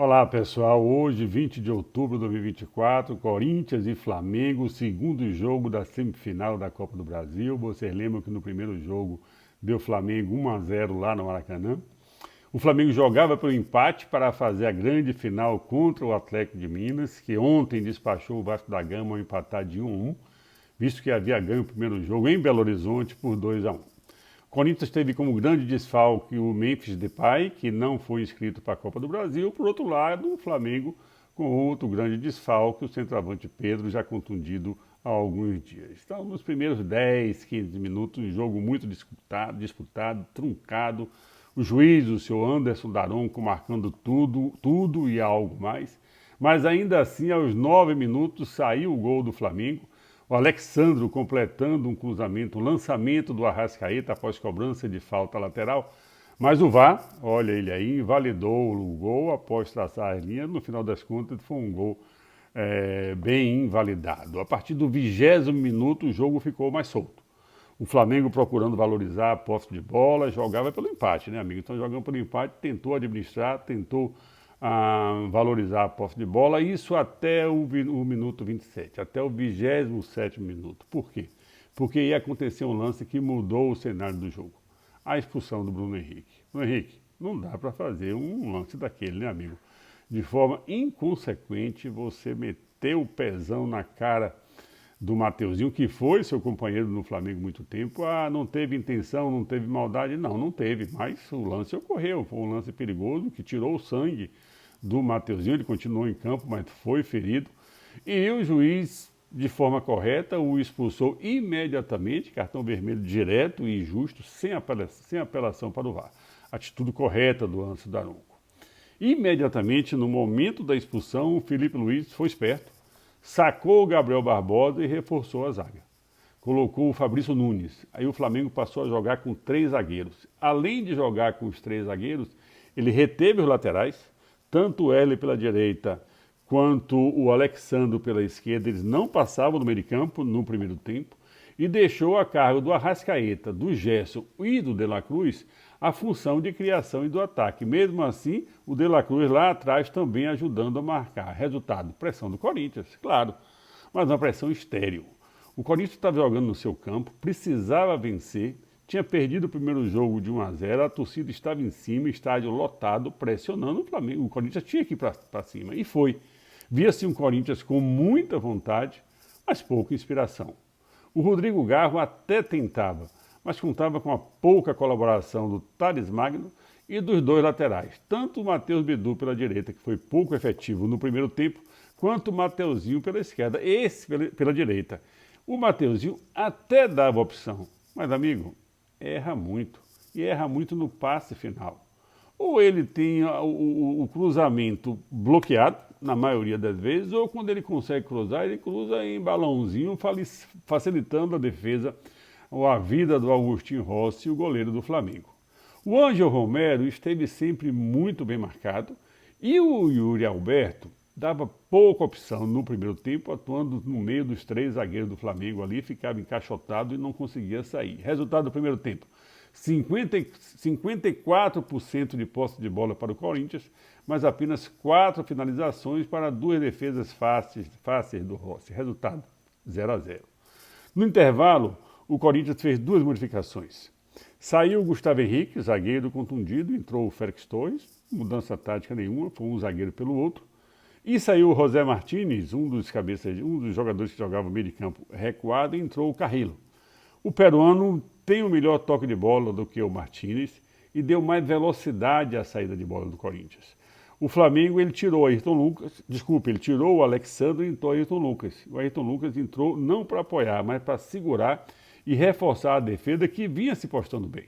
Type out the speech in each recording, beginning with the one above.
Olá pessoal, hoje 20 de outubro de 2024, Corinthians e Flamengo, segundo jogo da semifinal da Copa do Brasil. Vocês lembram que no primeiro jogo deu Flamengo 1-0 lá no Maracanã. O Flamengo jogava pelo empate para fazer a grande final contra o Atlético de Minas, que ontem despachou o Vasco da Gama ao empatar de 1-1, visto que havia ganho o primeiro jogo em Belo Horizonte por 2-1. O Corinthians teve como grande desfalque o Memphis Depay, que não foi inscrito para a Copa do Brasil. Por outro lado, o Flamengo com outro grande desfalque, o centroavante Pedro, já contundido há alguns dias. Então, nos primeiros 10, 15 minutos, um jogo muito disputado, truncado. O juiz, o senhor Anderson Daronco, marcando tudo e algo mais. Mas ainda assim, aos 9 minutos, saiu o gol do Flamengo. O Alexandro completando um cruzamento, um lançamento do Arrascaeta após cobrança de falta lateral. Mas o VAR, olha ele aí, invalidou o gol após traçar as linhas. No final das contas, foi um gol bem invalidado. A partir do 20º minuto, o jogo ficou mais solto. O Flamengo procurando valorizar a posse de bola, jogava pelo empate, né, amigo? Então, jogando pelo empate, tentou administrar, tentou valorizar a posse de bola, isso até o minuto 27, até o 27º minuto. Por quê? Porque ia acontecer um lance que mudou o cenário do jogo. A expulsão do Bruno Henrique. Bruno Henrique, não dá para fazer um lance daquele, né, amigo? De forma inconsequente, você meter o pezão na cara do Mateuzinho, que foi seu companheiro no Flamengo muito tempo. Não teve intenção, não teve maldade. Não teve, mas o lance ocorreu. Foi um lance perigoso que tirou o sangue do Mateuzinho. Ele continuou em campo, mas foi ferido. E o juiz, de forma correta, o expulsou imediatamente, cartão vermelho direto e injusto, sem apelação para o VAR. Atitude correta do Anderson Daronco. Imediatamente, no momento da expulsão, o Felipe Luiz foi esperto, sacou o Gabriel Barbosa e reforçou a zaga. Colocou o Fabrício Nunes. Aí o Flamengo passou a jogar com 3 zagueiros. Além de jogar com os 3 zagueiros, ele reteve os laterais, tanto o Hélio pela direita quanto o Alexandro pela esquerda. Eles não passavam no meio de campo no primeiro tempo e deixou a cargo do Arrascaeta, do Gerson e do De La Cruz a função de criação e do ataque. Mesmo assim, o De La Cruz lá atrás também ajudando a marcar. Resultado, pressão do Corinthians, claro, mas uma pressão estéril. O Corinthians estava jogando no seu campo, precisava vencer, tinha perdido o primeiro jogo de 1-0, a torcida estava em cima, estádio lotado, pressionando o Flamengo. O Corinthians tinha que ir para cima, e foi. Via-se um Corinthians com muita vontade, mas pouca inspiração. O Rodrigo Garro até tentava, mas contava com a pouca colaboração do Thales Magno e dos 2 laterais, tanto o Matheus Bidu pela direita, que foi pouco efetivo no primeiro tempo, quanto o Mateuzinho pela esquerda, esse pela direita. O Mateuzinho até dava opção, mas, amigo, erra muito, e erra muito no passe final. Ou ele tem o cruzamento bloqueado, na maioria das vezes, ou quando ele consegue cruzar, ele cruza em balãozinho, facilitando a defesa ou a vida do Agostinho Rossi, o goleiro do Flamengo. O Ângelo Romero esteve sempre muito bem marcado e o Yuri Alberto dava pouca opção no primeiro tempo, atuando no meio dos 3 zagueiros do Flamengo ali, ficava encaixotado e não conseguia sair. Resultado do primeiro tempo, 54% de posse de bola para o Corinthians, mas apenas 4 finalizações para 2 defesas fáceis do Rossi. Resultado, 0-0. No intervalo, o Corinthians fez 2 modificações. Saiu o Gustavo Henrique, zagueiro contundido, entrou o Félix Torres, mudança tática nenhuma, foi um zagueiro pelo outro. E saiu o José Martínez, um dos jogadores que jogava meio de campo recuado, e entrou o Carrillo. O peruano tem o melhor toque de bola do que o Martínez e deu mais velocidade à saída de bola do Corinthians. O Flamengo, ele tirou o Alexandre e entrou o Ayrton Lucas. O Ayrton Lucas entrou não para apoiar, mas para segurar e reforçar a defesa que vinha se postando bem.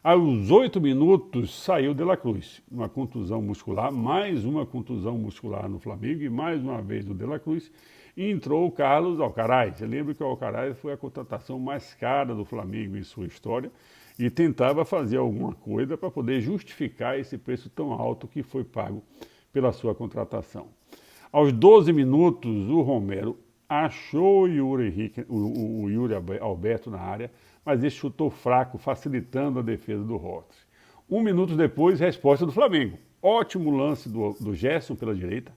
Aos 8 minutos saiu De La Cruz, uma contusão muscular, mais uma contusão muscular no Flamengo e mais uma vez o De La Cruz, e entrou o Carlos Alcaraz. Você lembra que o Alcaraz foi a contratação mais cara do Flamengo em sua história e tentava fazer alguma coisa para poder justificar esse preço tão alto que foi pago pela sua contratação. Aos 12 minutos, o Romero achou o Yuri Alberto na área, mas ele chutou fraco, facilitando a defesa do Rossi. 1 minuto depois, resposta do Flamengo. ótimo lance do Gerson pela direita.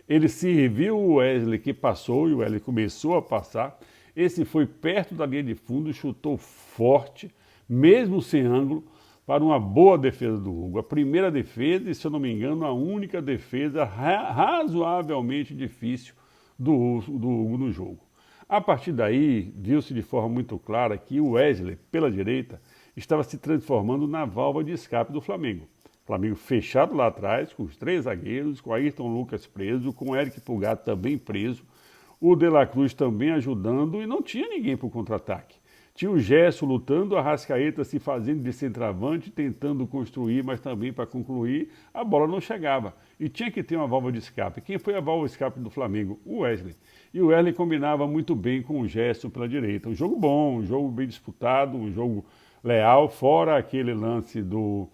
Ele serviu o Wesley, que passou, e o Wesley começou a passar. Esse foi perto da linha de fundo, chutou forte, mesmo sem ângulo, para uma boa defesa do Hugo. A primeira defesa, e se eu não me engano, a única defesa razoavelmente difícil do Hugo no jogo. A partir daí, viu-se de forma muito clara que o Wesley, pela direita, estava se transformando na válvula de escape do Flamengo. O Flamengo fechado lá atrás, com os 3 zagueiros, com Ayrton Lucas preso, com o Eric Pulgar também preso, o De La Cruz também ajudando e não tinha ninguém para o contra-ataque. Tinha o Gerson lutando, a Arrascaeta se fazendo de centroavante, tentando construir, mas também para concluir, a bola não chegava. E tinha que ter uma válvula de escape. Quem foi a válvula de escape do Flamengo? O Wesley. E o Wesley combinava muito bem com o Gerson pela direita. Um jogo bom, um jogo bem disputado, um jogo leal, fora aquele lance do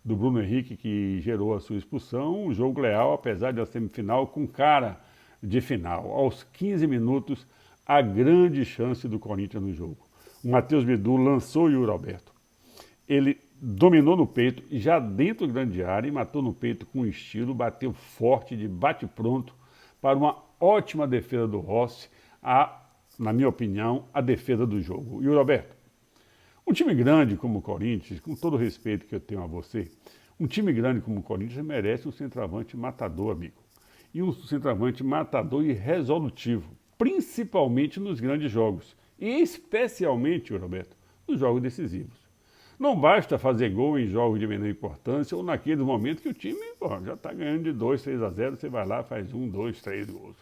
Bruno Henrique que gerou a sua expulsão. Um jogo leal, apesar da semifinal, com cara de final. Aos 15 minutos, a grande chance do Corinthians no jogo. O Matheus Bidu lançou o Yuri Alberto. Ele dominou no peito, já dentro da grande área, e matou no peito com estilo, bateu forte, de bate-pronto, para uma ótima defesa do Rossi, na minha opinião, a defesa do jogo. Yuri Alberto, um time grande como o Corinthians, com todo o respeito que eu tenho a você, um time grande como o Corinthians merece um centroavante matador, amigo. E um centroavante matador e resolutivo, principalmente nos grandes jogos. E especialmente, Roberto, nos jogos decisivos. Não basta fazer gol em jogos de menor importância ou naqueles momentos que o time já está ganhando de 2, 3-0, você vai lá, faz 1, 2, 3 gols.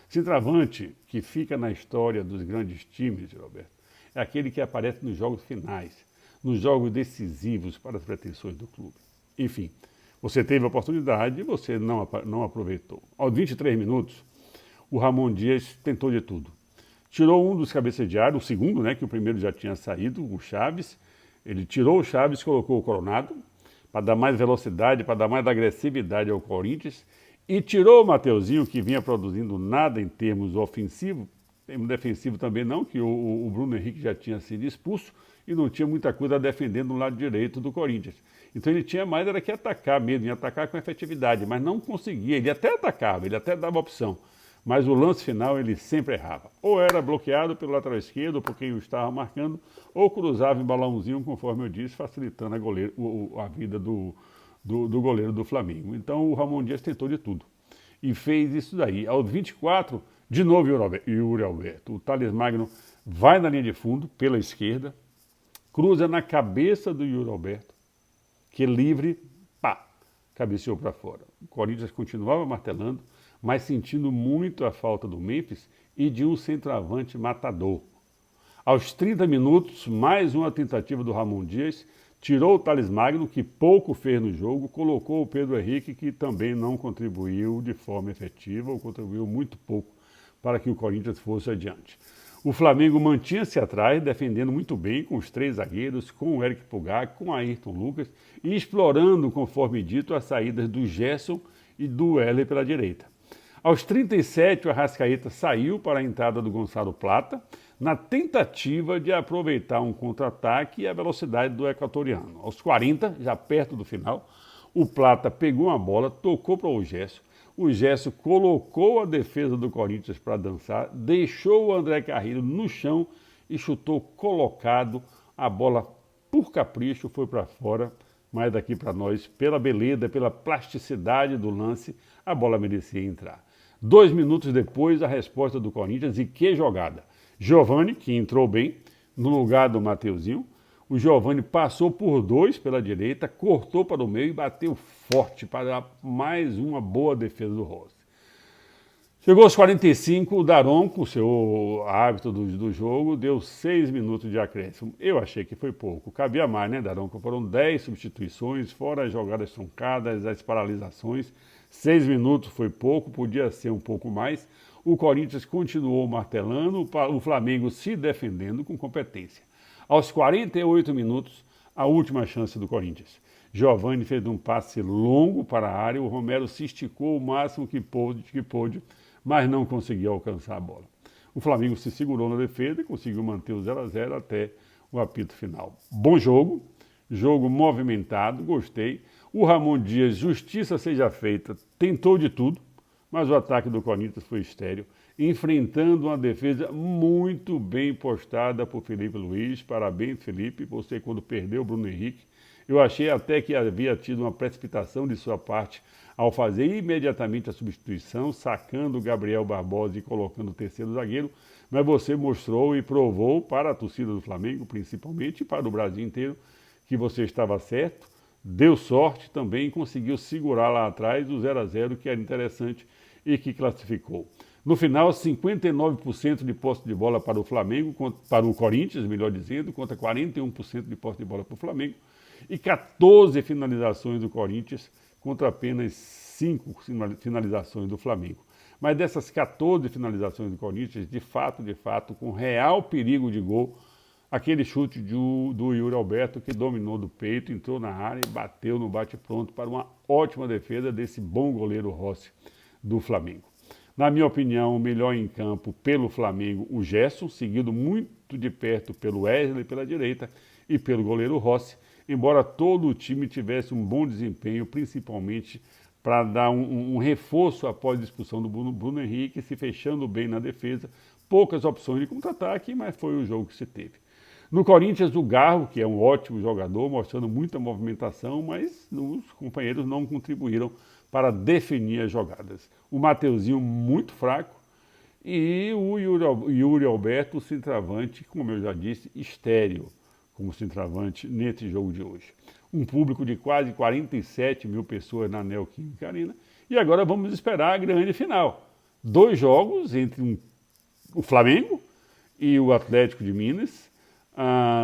Centroavante que fica na história dos grandes times, Roberto, é aquele que aparece nos jogos finais, nos jogos decisivos para as pretensões do clube. Enfim, você teve a oportunidade e você não aproveitou. Aos 23 minutos, o Ramon Dias tentou de tudo. Tirou um dos cabeças de área, o segundo, né, que o primeiro já tinha saído, o Chaves. Ele tirou o Chaves, colocou o Coronado, para dar mais velocidade, para dar mais agressividade ao Corinthians. E tirou o Mateuzinho, que vinha produzindo nada em termos ofensivos, termo defensivo também não, que o Bruno Henrique já tinha sido expulso e não tinha muita coisa defendendo no lado direito do Corinthians. Então ele tinha mais era que atacar mesmo, ia atacar com efetividade, mas não conseguia. Ele até atacava, ele até dava opção. Mas o lance final ele sempre errava. Ou era bloqueado pelo lateral esquerdo, por quem o estava marcando, ou cruzava em balãozinho, conforme eu disse, facilitando a vida do goleiro do Flamengo. Então o Ramon Dias tentou de tudo. E fez isso daí. Aos 24, de novo Yuri Alberto. O Thales Magno vai na linha de fundo, pela esquerda, cruza na cabeça do Yuri Alberto, que livre, pá, cabeceou para fora. O Corinthians continuava martelando, mas sentindo muito a falta do Memphis e de um centroavante matador. Aos 30 minutos, mais uma tentativa do Ramon Dias, tirou o Thales Magno, que pouco fez no jogo, colocou o Pedro Henrique, que também não contribuiu de forma efetiva, ou contribuiu muito pouco para que o Corinthians fosse adiante. O Flamengo mantinha-se atrás, defendendo muito bem com os 3 zagueiros, com o Eric Pulgar, com Ayrton Lucas, e explorando, conforme dito, as saídas do Gerson e do Wesley pela direita. Aos 37, o Arrascaeta saiu para a entrada do Gonçalo Plata, na tentativa de aproveitar um contra-ataque e a velocidade do equatoriano. Aos 40, já perto do final, o Plata pegou uma bola, tocou para o Gerson colocou a defesa do Corinthians para dançar, deixou o André Carrilho no chão e chutou colocado. A bola, por capricho, foi para fora, mas daqui para nós, pela beleza, pela plasticidade do lance, a bola merecia entrar. 2 minutos depois, a resposta do Corinthians, e que jogada! Giovani, que entrou bem, no lugar do Mateuzinho. O Giovani passou por 2 pela direita, cortou para o meio e bateu forte para mais uma boa defesa do Rossi. Chegou aos 45, o Daronco, o seu árbitro do jogo, deu 6 minutos de acréscimo. Eu achei que foi pouco. Cabia mais, né, Daronco? Foram 10 substituições, fora as jogadas truncadas, as paralisações. 6 minutos foi pouco, podia ser um pouco mais. O Corinthians continuou martelando, o Flamengo se defendendo com competência. Aos 48 minutos, a última chance do Corinthians. Giovani fez um passe longo para a área, o Romero se esticou o máximo que pôde, mas não conseguiu alcançar a bola. O Flamengo se segurou na defesa e conseguiu manter o 0-0 até o apito final. Bom jogo, jogo movimentado, gostei. O Ramon Dias, justiça seja feita, tentou de tudo, mas o ataque do Corinthians foi estéril, enfrentando uma defesa muito bem postada por Felipe Luiz. Parabéns, Felipe, você quando perdeu o Bruno Henrique. Eu achei até que havia tido uma precipitação de sua parte ao fazer imediatamente a substituição, sacando o Gabriel Barbosa e colocando o terceiro zagueiro, mas você mostrou e provou para a torcida do Flamengo, principalmente, e para o Brasil inteiro, que você estava certo, deu sorte também e conseguiu segurar lá atrás o 0-0, que era interessante e que classificou. No final, 59% de posse de bola para o Flamengo, para o Corinthians, melhor dizendo, contra 41% de posse de bola para o Flamengo, e 14 finalizações do Corinthians contra apenas 5 finalizações do Flamengo. Mas dessas 14 finalizações do Corinthians, de fato, com real perigo de gol, aquele chute do Yuri Alberto, que dominou do peito, entrou na área e bateu no bate-pronto para uma ótima defesa desse bom goleiro Rossi do Flamengo. Na minha opinião, o melhor em campo pelo Flamengo, o Gerson, seguido muito de perto pelo Wesley pela direita e pelo goleiro Rossi, embora todo o time tivesse um bom desempenho, principalmente para dar um reforço após a expulsão do Bruno Henrique, se fechando bem na defesa, poucas opções de contra-ataque, mas foi o jogo que se teve. No Corinthians, o Garro, que é um ótimo jogador, mostrando muita movimentação, mas os companheiros não contribuíram para definir as jogadas. O Mateuzinho muito fraco e o Yuri Alberto, o centroavante, como eu já disse, estéril como centroavante nesse jogo de hoje. Um público de quase 47 mil pessoas na Neoquímica Arena. E agora vamos esperar a grande final. 2 jogos entre o Flamengo e o Atlético de Minas.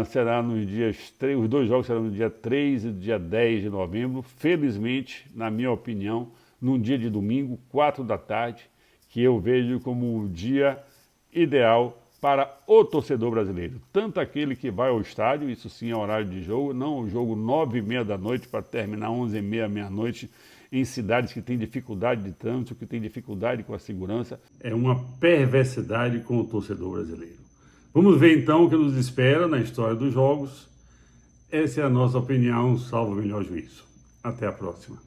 Será nos dias 3, os 2 jogos serão no dia 3 e dia 10 de novembro. Felizmente, na minha opinião, num dia de domingo, 4 da tarde, que eu vejo como o dia ideal para o torcedor brasileiro. Tanto aquele que vai ao estádio, isso sim é horário de jogo, não o jogo 9h30 da noite para terminar 11h30, meia-noite, em cidades que têm dificuldade de trânsito, que têm dificuldade com a segurança. É uma perversidade com o torcedor brasileiro. Vamos ver então o que nos espera na história dos jogos. Essa é a nossa opinião, salvo o melhor juízo. Até a próxima.